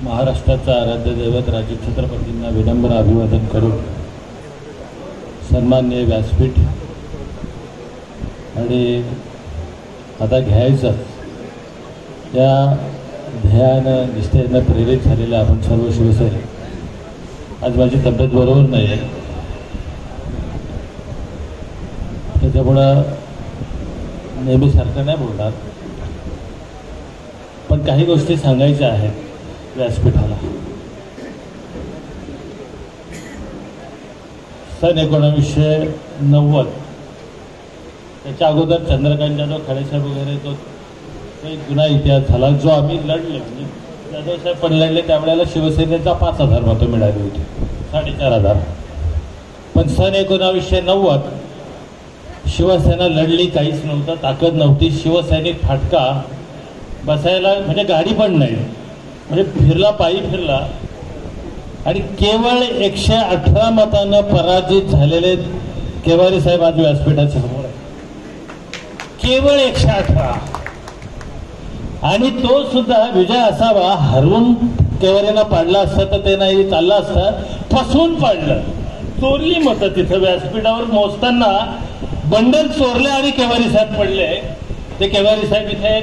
महाराष्ट्राचा आराध्य दैवत राजे छत्रपतींना विनम्र अभिवादन करून सन्माननीय व्यासपीठ आणि आता घ्यायचं या ध्येयानं निष्ठेनं प्रेरित झालेले आपण सर्व शिवसैनिक। आज माझी तब्येत बरोबर नाही आहे, त्याच्यामुळं नेहमीसारखं नाही बोलणार, पण काही गोष्टी सांगायच्या आहेत व्यासपीठाला। सन 1990 त्याच्या अगोदर चंद्रकांत जाधव, खाडेसाहेब वगैरे तो एक जुना इतिहास झाला जो आम्ही लढले। म्हणजे जाधव साहेब पण लढले, त्यावेळेला शिवसेनेचा 5,000 मतं मिळाली होती, 4,500। पण सन 1990 शिवसेना लढली, काहीच नव्हतं, ताकद नव्हती, शिवसैनिक फाटका बसायला म्हणजे गाडी पण नाही, म्हणजे फिरला, पायी फिरला आणि केवळ 118 मतांना पराजित झालेले केवारी साहेब आज व्यासपीठाच्या समोर आहे, केवळ 118। आणि तो सुद्धा विजय असावा, हरवून केवारीना पाडला असता तर ते नाही चाललं असतं, फसवून पाडलं, चोरली मतं तिथं व्यासपीठावर मोजताना बंडल चोरले आणि केवारी साहेब पडले। ते केवारी साहेब इथे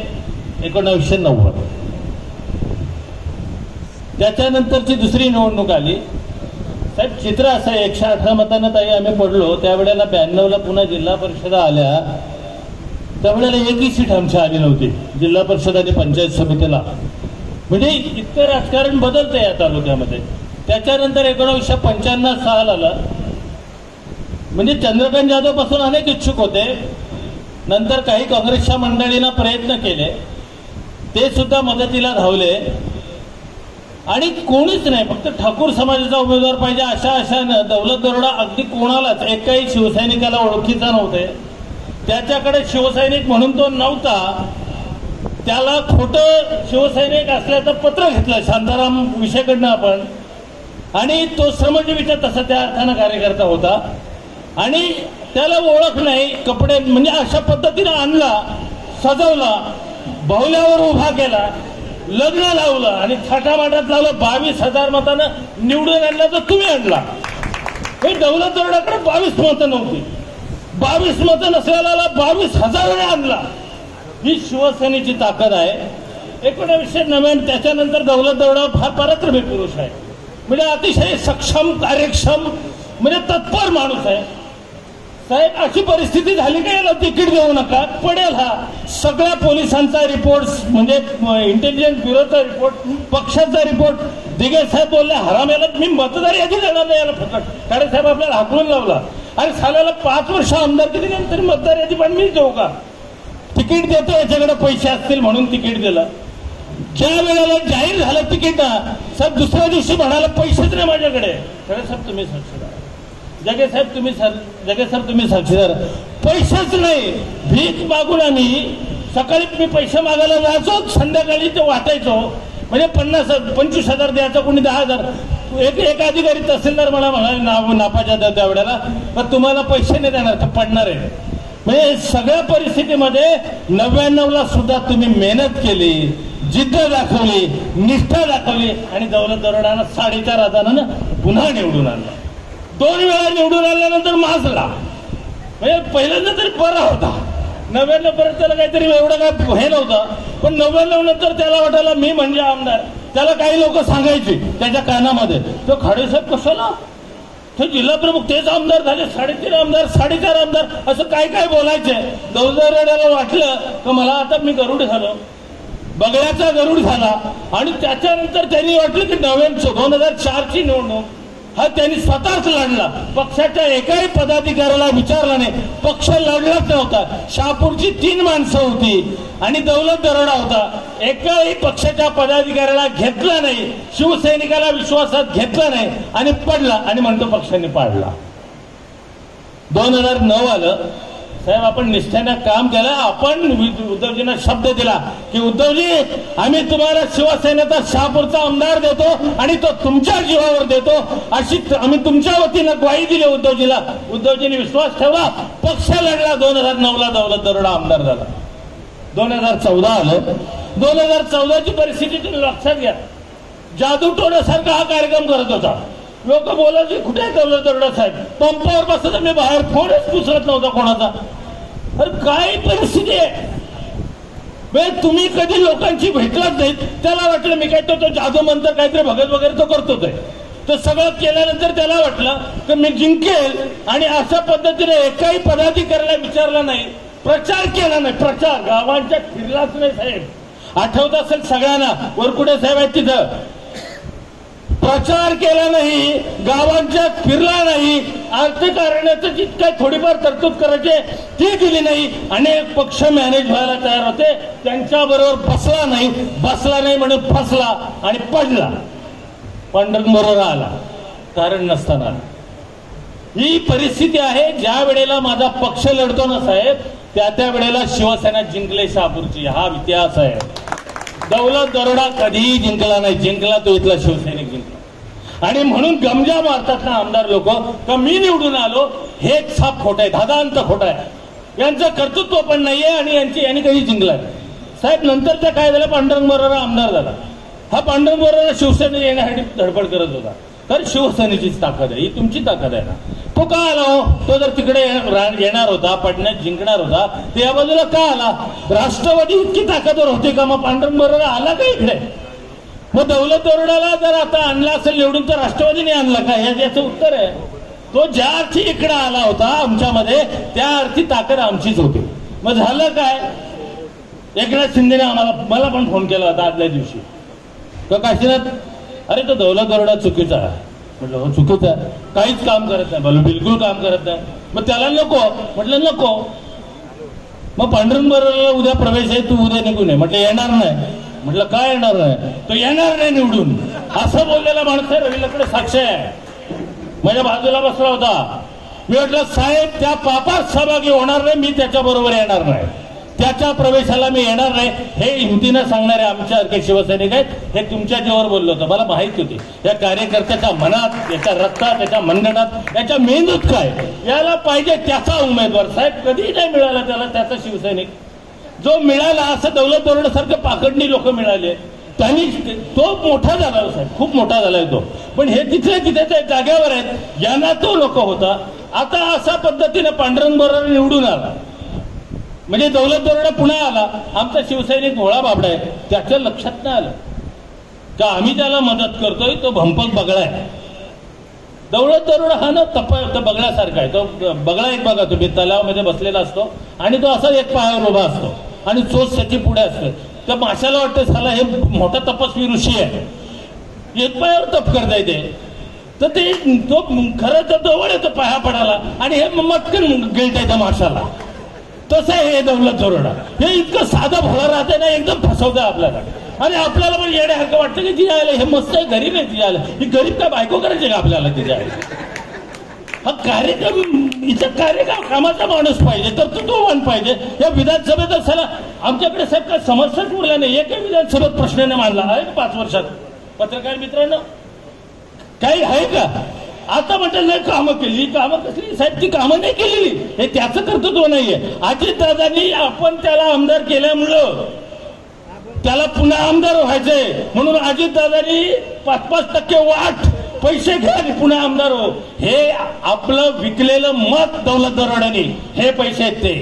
1990। त्याच्यानंतरची दुसरी निवडणूक आली साहेब, चित्र असं 118 मतांना ताई आम्ही पडलो। त्यावेळेला 92ला पुन्हा जिल्हा परिषदा आल्या, त्यावेळेला एकही सीट आमच्या आली नव्हती जिल्हा परिषद आणि पंचायत समितीला। म्हणजे इतकं राजकारण बदलतं या तालुक्यामध्ये। त्याच्यानंतर 1995 साल आलं, म्हणजे चंद्रकांत जाधव पासून अनेक इच्छुक होते, नंतर काही काँग्रेसच्या मंडळींना प्रयत्न केले, ते सुद्धा मदतीला धावले आणि कोणीच नाही, फक्त ठाकूर समाजाचा उमेदवार पाहिजे अशा आशानं दौलत दरोडा अगदी कोणालाच एकाही शिवसैनिकाला ओळखीचा नव्हते, त्याच्याकडे शिवसैनिक म्हणून तो नव्हता, त्याला खोटं शिवसैनिक असल्याचं पत्र घेतलं शांताराम विषयकडनं आपण, आणि तो श्रमजीवीचा तसा त्या अर्थानं कार्यकर्ता होता आणि त्याला ओळख नाही, कपडे म्हणजे अशा पद्धतीनं आणला, सजवला, बाहुल्यावर उभा केला, लग्न लावलं आणि थाटामाटात लावलं, 22,000 मतानं निवडून आणला तर तुम्ही आणला। हे दौलत दरोडाकडे 22 मतं नव्हती, 22 मतं नसलेला 22,000 आणला। ही शिवसेनेची ताकद आहे। 1990 त्याच्यानंतर दौलत दरोडा फार पराक्रमी पुरुष आहे, म्हणजे अतिशय सक्षम, कार्यक्षम, म्हणजे तत्पर माणूस आहे साहेब। अशी परिस्थिती झाली की याला तिकीट देऊ नका, पडेल हा। सगळ्या पोलिसांचा रिपोर्ट, म्हणजे इंटेलिजन्स ब्युरोचा रिपोर्ट, पक्षाचा रिपोर्ट, दिघे साहेब बोलले हराम याला मी मतदार यादी देणार नाही याला फुकट। खाडे साहेब आपल्याला हाकलून लावला आणि साल्याला 5 वर्ष आमदार केली, नंतर मतदार यादी पण मीच देऊ का? तिकीट देतो, याच्याकडे पैसे असतील म्हणून तिकीट दिलं। ज्या वेळेला जाहीर झालं तिकीट साहेब, दुसऱ्या दिवशी म्हणाला पैसेच नाही माझ्याकडे। खाडे साहेब तुम्ही साक्षीदार, जगे साहेब तुम्ही साक्षीदार, पैसेच नाही। भीक मागून आम्ही सकाळी मी पैसे मागायला जायचो, संध्याकाळी ते वाटायचो, म्हणजे 25,000 द्यायचा, कोणी 10,000। एक अधिकारी तहसीलदार मला म्हणाले नापाच्या त्यावेळेला, तर तुम्हाला पैसे नाही देणार, तर पडणार आहे। म्हणजे सगळ्या परिस्थितीमध्ये 99ला सुद्धा तुम्ही मेहनत केली, जिद्द दाखवली, निष्ठा दाखवली आणि दौलत दरोडानं 4,500 पुन्हा निवडून आणला। 2 वेळा निवडून आल्यानंतर माजला, म्हणजे पहिल्यांदा तरी बरा होता। 99 पर्यंत त्याला काहीतरी एवढं काय हे नव्हतं, पण 99 नंतर त्याला वाटायला मी म्हणजे आमदार। त्याला काही लोक सांगायचे त्याच्या कानामध्ये, तो खाडेसाहेब कशाला, ते जिल्हा प्रमुख तेच आमदार झाले, 3.5 आमदार, 4.5 आमदार, असं काय काय बोलायचे। दौलत दरोड्याला वाटलं की मला आता मी गरुड झालो, बगड्याचा गरुड झाला। आणि त्याच्यानंतर त्यांनी वाटलं की 2004ची निवडणूक हा त्यांनी स्वतःच लढला, पक्षाच्या एकाही पदाधिकाऱ्याला विचारला नाही, पक्ष लढलाच नव्हता। शहापूरची 3 माणसं होती आणि दौलत दरोडा होता, एकाही पक्षाच्या पदाधिकाऱ्याला घेतला नाही, शिवसैनिकाला विश्वासात घेतला नाही आणि पडला, आणि म्हणतो पक्षाने पाडला। 2009 आलं साहेब, आपण निष्ठेनं काम केलं। आपण उद्धवजींना शब्द दिला की उद्धवजी आम्ही तुम्हाला शिवसेनेचा शहापूरचा आमदार देतो आणि तो तुमच्या जीवावर देतो, अशी आम्ही तुमच्या वतीनं ग्वाही दिली उद्धवजीला। उद्धवजींनी विश्वास ठेवला, पक्ष लढला, 2009ला दौलत दरोडा आमदार झाला। 2014 आलं, 2014ची परिस्थिती तुम्ही लक्षात घ्या। जादू टोण्यासारखा हा कार्यक्रम करत होता. लोक बोलायचे कुठे दौलत दरोडा साहेब, पंपावर बसत मी बाहेर फोनच पुसरत नव्हता कोणाचा. अरे काय परिस्थिती आहे. तुम्ही कधी लोकांची भेटलाच नाही. त्याला वाटलं मी काय तो जादू मंत्र काहीतरी भगत वगैरे तो करतोच आहे. तर सगळं केल्यानंतर त्याला वाटलं की मी जिंकेल आणि अशा पद्धतीने एकाही पदाधिकाऱ्याला विचारलं नाही, प्रचार केला नाही. प्रचार गावांच्या फिरलाच नाही साहेब. आठवत असेल सगळ्यांना, वरकुटे साहेब आहेत तिथं. प्रचार केला नाही, गावांच्या फिरला नाही, अर्थकारणाचं जितक्या थोडीफार तरतूद करायचे ती दिली नाही. अनेक पक्ष मॅनेज व्हायला तयार होते, त्यांच्याबरोबर बसला नाही म्हणून फसला आणि पडला. पांडुरंग बरोबर आला कारण नसताना. ही परिस्थिती आहे. ज्या वेळेला माझा पक्ष लढतो ना साहेब, त्या वेळेला शिवसेना जिंकले शहापूरची. हा इतिहास आहे. दौलत दरोडा कधीही जिंकला नाही. जिंकला तो इथला शिवसैनिक जिंकला. आणि म्हणून गमजा मारतात ना आमदार लोक का मी निवडून आलो, हे साप खोट आहे, धादांत खोट आहे. यांचं कर्तृत्व पण नाहीये आणि यांनी कधी जिंकलाय साहेब. नंतरच्या काय झालं, पांडुरंग बरोबर आमदार झाला. हा पांडुरंग बरोबर शिवसेनेत येण्यासाठी धडपड करत होता. तर शिवसेनेचीच ताकद आहे, ही तुमची ताकद आहे ना. तो का आला हो? तो जर तिकडे येणार होता, पडण्यात जिंकणार होता, ते या बाजूला का आला? राष्ट्रवादी इतकी ताकदवर होती का? मग पांडुरंग बरोबर आला का इकडे? मग दौलत दरोडाला जर आता आणला असेल निवडून, तर राष्ट्रवादीने आणला का? याचं उत्तर आहे. तो ज्या अर्थी इकडे आला होता आमच्यामध्ये, त्या अर्थी ताकद आमचीच होती. मग झालं काय? एकनाथ शिंदेने मला पण फोन केला होता आदल्या दिवशी, का काशीनाथ, अरे तो दौलत दरोडा चुकीचा आहे. म्हटलं हो चुकीचा आहे, काहीच काम करत नाही. बोल बिलकुल काम करत नाही. मग त्याला नको. म्हटलं नको. मग पांडुरंग बरोबर उद्या प्रवेश आहे, तू उद्या निघून ये. म्हटलं येणार नाही. म्हटलं काय येणार नाही? तो येणार नाही निवडून. असं बोललेला माणूस आहे. रवींद्रकडे साक्ष आहे. माझ्या बाजूला बसला होता. मी म्हटलं साहेब त्या पापात सहभागी होणार नाही, मी त्याच्या बरोबर येणार नाही, त्याच्या प्रवेशाला मी येणार नाही. हे हिमतीनं सांगणारे आमच्यासारखे शिवसैनिक आहेत. हे तुमच्या जीवावर बोललो होतं, मला माहिती होती. या कार्यकर्त्याच्या मनात, याच्या रक्तात, त्याच्या मंडणात, याच्या मेंदूत काय याला पाहिजे त्याचा उमेदवार. साहेब कधी नाही मिळाला त्याला त्याचा शिवसैनिक. जो मिळाला असं दौलत दरोडासारखे पाकडणी लोक मिळाले, त्यांनी तो मोठा झाला साहेब, खूप मोठा झालाय तो. पण हे तिथले तिथे त्या जागेवर आहेत. यांना तो लोक होता. आता अशा पद्धतीने पांडुरंग बरोबर निवडून आला म्हणजे दौलत दरोडा पुन्हा आला. आमचा शिवसैनिक भोळा बाबडा आहे, त्याच्या लक्षात नाही आलं का आम्ही त्याला मदत करतोय. तो भंपक बगळा आहे. दौलत दरोडा हा ना बगळ्यासारखा आहे. तो बगळा एक बघा, तुम्ही तलावामध्ये बसलेला असतो आणि तो असा एक पायावर उभा असतो आणि चोच त्याची पुढे असते. त्या माशाला वाटतं साला हे मोठा तपस्वी ऋषी आहे, एक पायावर तप करता येते. तर ते तो खरं तर जवळ येतो पाया पडायला आणि हे मटकन गिळता येतं माशाला. तसं आहे हे दौलत दरोडा. हे इतकं साधं भोळा राहते ना, एकदम फसवतं आपल्याला. आणि आपल्याला पण येण्यासारखं वाटतं की तिथे आलं हे मस्त आहे, गरीब आहे तिथे आलं. ही गरीब काय बायको करायचे का आपल्याला तिथे आले? हा कार्यक्रम इथं कामाचा माणूस पाहिजे, तर तो वन पाहिजे. या विधानसभेत साला आमच्याकडे साहेब काय समस्याच उरल्या नाही. एकही विधानसभेत प्रश्नाने मांडला आहे 5 वर्षात. पत्रकार मित्रांनो काही आहे का? आता म्हटलं नाही कामं केली. कामं कसली साहेब? ती कामं नाही केलेली. हे त्याचं कर्तृत्व नाहीये. अजितदादांनी आपण त्याला आमदार केल्यामुळं त्याला पुन्हा आमदार व्हायचंय म्हणून अजितदादांनी 5% वाट पैसे घ्या आणि पुन्हा आमदार हो. हे आपलं विकलेलं मत दौलत दरोड्याने हे पैसे आहेत ते.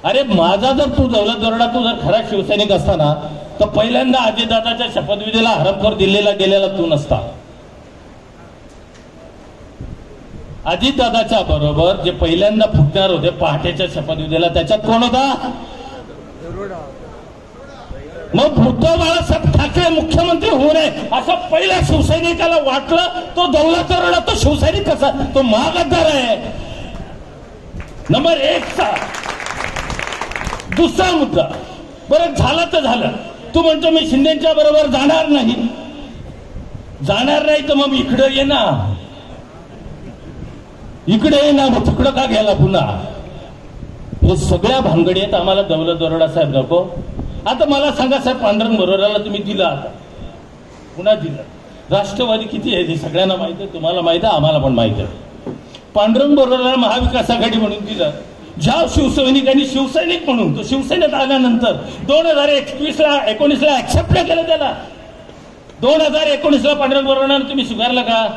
अरे माझा जर तू दौलत दरोडा तू जर खरा शिवसैनिक असताना तर पहिल्यांदा अजितदादाच्या शपथविधीला हरपखोर दिल्लीला गेलेला तू नसता. अजितदादाच्या बरोबर जे पहिल्यांदा फुटणार होते पहाटेच्या शपथविधीला, त्याच्यात कोण होता? मग उद्धव बाळासाहेब ठाकरे मुख्यमंत्री होऊ नये असं पहिल्या शिवसैनिकाला वाटलं. तो दौलत दरोडा तो शिवसैनिक कसा? तो महागद्दार आहे. नंबर 1चा. दुसरा मुद्दा, बरं झालं तर झालं. तू म्हणतो मी शिंदेच्या बरोबर जाणार नाही. जाणार नाही तर मग इकडं ये ना, इकडे ये ना. मग तिकडं का गेला पुन्हा? हे सगळ्या भानगडी आहेत. आम्हाला दौलत दरोडा साहेब नको. आता मला सांगा साहेब, पांडुरंग बरोबराला तुम्ही दिला, आता पुन्हा दिलं. राष्ट्रवादी किती आहे ते सगळ्यांना माहिती आहे, तुम्हाला माहिती आहे, आम्हाला पण माहिती आहे. पांडुरंग बरोबराला महाविकास आघाडी म्हणून दिलं. ज्या शिवसैनिकांनी शिवसैनिक म्हणून तो शिवसेनेत आल्यानंतर 2019ला ऍक्सेप्ट केलं त्याला. 2019ला पांडुरंग बोरवणार तुम्ही स्वीकारलं का?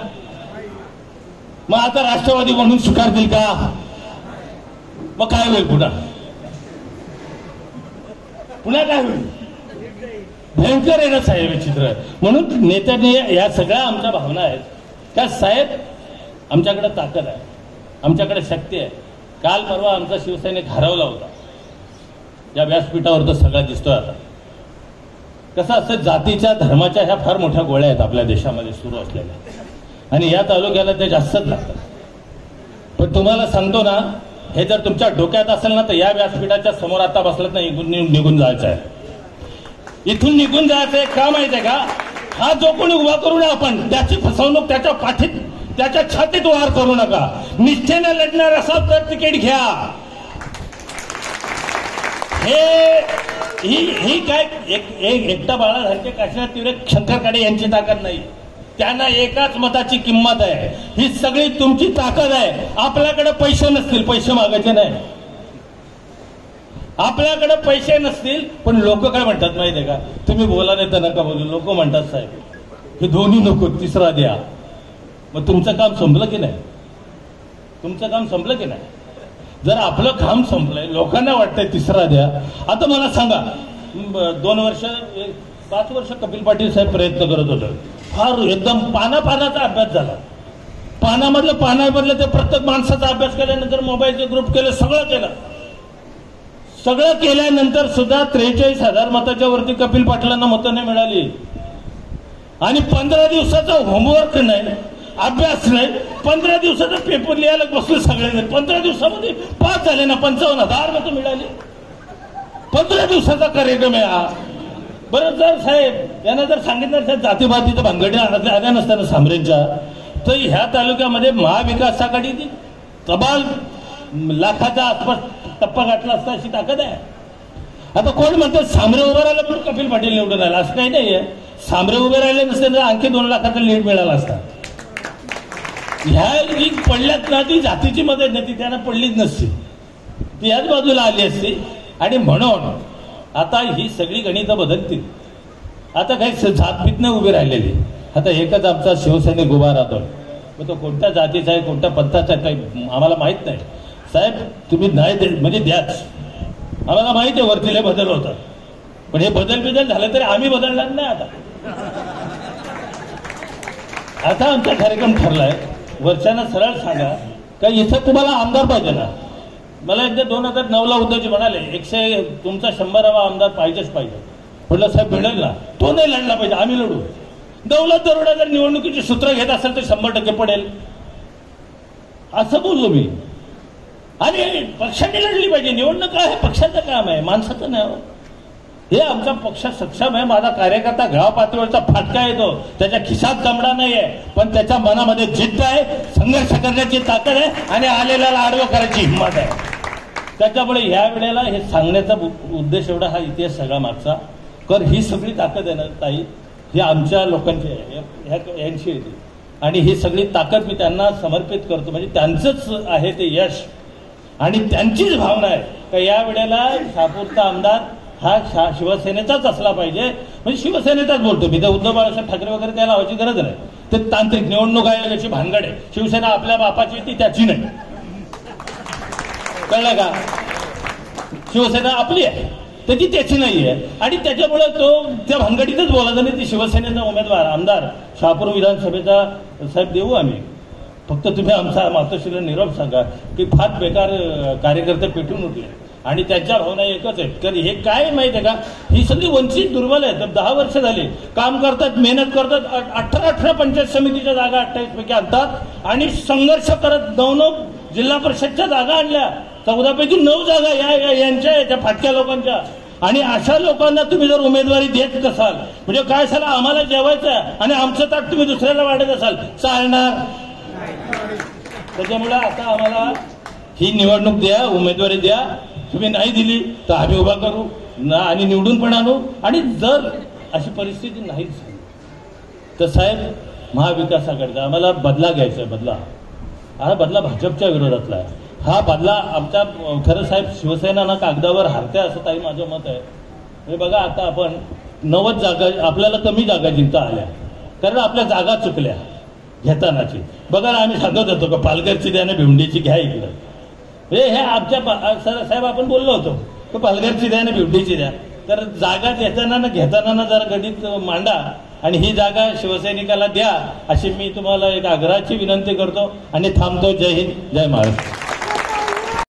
मग आता राष्ट्रवादी म्हणून स्वीकारतील का? मग काय होईल पुन्हा काय होईल? भयंकर आहे ना साहेब हे चित्र. म्हणून नेत्यांनी या सगळ्या आमच्या भावना आहेत का साहेब आमच्याकडे ताकद आहे, आमच्याकडे शक्ती आहे. काल परवा आमचा शिवसैनिक हरवला होता या व्यासपीठावर, तो सगळा दिसतोय आता. कसं असतं, जातीच्या धर्माच्या ह्या फार मोठ्या गोळ्या आहेत आपल्या देशामध्ये सुरू असलेल्या, आणि या तालुक्याला ते जास्तच लागतात. पण तुम्हाला सांगतो ना, हे जर तुमच्या डोक्यात असेल ना, तर या व्यासपीठाच्या समोर आता बसलात ना, निघून जायचं आहे. इथून निघून जायचं आहे. का माहिती आहे का? हा जो कोणी उभा करू नये आपण, त्याची फसवणूक त्याच्या पाठीत, त्याच्या छातीत वार करू नका. निष्ठेने लढणार असाल तर तिकीट घ्या. ही काय एकटा बाळासारखे काशीनाथ तिवरे, शंकर काळे यांची ताकद नाही. त्यांना एकाच मताची किंमत आहे. ही सगळी तुमची ताकद आहे. आपल्याकडे पैसे नसतील, पैसे मागायचे नाही. आपल्याकडे पैसे नसतील, पण लोक काय म्हणतात माहिती आहे का? तुम्ही बोला नाही तर नका बोलू. लोक म्हणतात साहेब हे दोन्ही नको, तिसरा द्या. मग तुमचं काम संपलं की नाही? तुमचं काम संपलं की नाही? जर आपलं काम संपलंय, लोकांना वाटतंय तिसरा द्या. आता मला सांगा, 5 वर्ष कपिल पाटील साहेब प्रयत्न करत होते. फार एकदम पानाचा अभ्यास झाला. पानामधलं ते प्रत्येक माणसाचा अभ्यास केल्यानंतर मोबाईलचे ग्रुप केले, सगळं केल्यानंतर सुद्धा 43,000 मताच्या वरती कपिल पाटलांना मतं नाही मिळाली. आणि 15 दिवसाचा होमवर्क नाही, अभ्यास नाही, 15 दिवसाचा पेपर लिहायला बसले सगळे. 15 दिवसामध्ये पास झाले ना, 55,000 मतं मिळाली. 15 दिवसाचा कार्यक्रम आहे हा. बरं, जर साहेब यांना जर सांगितलं साहेब जातीभातीचं भानगडी आल्या नसताना सामरेंच्या, तर ह्या तालुक्यामध्ये महाविकास आघाडी तबाल लाखाच्या आसपास टप्पा गाठला असता, अशी ताकद आहे. आता कोण म्हणतात सामरे उभे राहिले पण कपिल पाटील निवडून आला, असं काही नाहीये. सामरे उभे राहिले नसते तर आणखी 2 लाखाचा लीड मिळाला असता. ह्या जी पडल्यात ना, ती जातीची मदत नाही, ती त्यांना पडलीच नसती, ती याच बाजूला आली असती. आणि म्हणून आता ही सगळी गणितं बदलतील. आता काही जातभीत नाही उभी राहिलेली. आता एकच आमचा शिवसैनिक उभा राहतो. मग तो कोणत्या जातीचा आहे, कोणत्या पंथाचा आहे, काही आम्हाला माहित नाही. साहेब तुम्ही नाही म्हणजे द्याच. आम्हाला माहिती आहे वरतीले बदल होतात, पण हे बदल झाले तरी आम्ही बदलणार नाही. आता आमचा कार्यक्रम ठरलाय. वरच्यांना सरळ सांगा का इथं तुम्हाला आमदार पाहिजे ना. मला एकदा 2009ला उद्धवजी म्हणाले तुमचा 100वा आमदार पाहिजेच पाहिजे. म्हटलं साहेब मिळेल ना. तो नाही लढला पाहिजे, आम्ही लढू. दौलत दरोडा जर निवडणुकीची सूत्र घेत असेल तर 100% पडेल, असं बोललो मी. आणि पक्षाने लढली पाहिजे. निवडणूक आहे पक्षाचं काम आहे, माणसाचं नाही. हे आमचा पक्ष सक्षम आहे. माझा कार्यकर्ता गाव पातळीवरचा फाटका येतो, त्याच्या खिशात चमडा नाहीये, पण त्याच्या मनामध्ये जिद्द आहे, संघर्ष करण्याची ताकद आहे आणि आलेल्याला आडवं करायची हिंमत आहे. त्याच्यामुळे ह्या वेळेला हे सांगण्याचा उद्देश एवढा, हा इतिहास सगळा मागचा. कारण ही सगळी ताकद आहे ना ताई, ही आमच्या लोकांची आहे, यांची येते. आणि ही सगळी ताकद मी त्यांना समर्पित करतो. म्हणजे त्यांचंच आहे ते यश आणि त्यांचीच भावना आहे का या वेळेला शहापूरचा आमदार हा शिवसेनेचाच असला पाहिजे. म्हणजे शिवसेनेचाच बोलतो मी, तर उद्धव बाळासाहेब ठाकरे वगैरे त्याला लावायची गरज नाही. ते तांत्रिक निवडणूक आयोगाची भानगड आहे. शिवसेना आपल्या बापाची ती त्याची नाही, कळलं का? शिवसेना आपली आहे तर ती त्याची नाही आहे. आणि त्याच्यामुळे तो त्या भानगडीतच बोलायचा नाही. ती शिवसेनेचा उमेदवार आमदार शहापूर विधानसभेचा साहेब देऊ आम्ही. फक्त तुम्ही आमचा मातोश्रीला निरोप सांगा की फार बेकार कार्यकर्ते पेटून उठले आणि त्यांच्या भावना एकच आहेत. कारण हे काय माहिती आहे का, ही सगळी वंचित दुर्बल आहेत. 10 वर्ष झाली काम करतात, मेहनत करतात. 18 पंचायत समितीच्या जागा 28 पैकी आणतात आणि संघर्ष करत 9 जिल्हा परिषदच्या जागा आणल्या. 14 पैकी 9 जागा यांच्या फाटक्या लोकांच्या. आणि अशा लोकांना तुम्ही जर उमेदवारी देत असाल म्हणजे काय झालं, आम्हाला जेवायचं आहे आणि आमचं ताट तुम्ही दुसऱ्याला वाढत असाल, चालणार. त्याच्यामुळे आता आम्हाला ही निवडणूक द्या, उमेदवारी द्या. तुम्ही नाही दिली तर आम्ही उभा करू ना आणि निवडून पण आणू. आणि जर अशी परिस्थिती नाहीच तर साहेब महाविकास आघाडीचा आम्हाला बदला घ्यायचा आहे. बदला हा बदला भाजपच्या विरोधातला आहे. हा बदला आमच्या खरं साहेब शिवसेना ना कागदावर हारते असं ताई माझं मत आहे. हे बघा आता आपण 90 जागा आपल्याला कमी जागा जिंकता आल्या, कारण आपल्या जागा चुकल्या घेतानाची. बघा ना, आम्ही सांगत होतो का पालघरची द्या ना भिवंडीची घ्या इकडं. हे आमच्या साहेब आपण बोललो होतो की पालघरची द्या ना भिवंडीची द्या. तर जागा देताना ना घेताना जरा गणित मांडा आणि ही जागा शिवसैनिकाला द्या, अशी मी तुम्हाला एक आग्रहाची विनंती करतो आणि थांबतो. जय हिंद, जय महाराष्ट्र.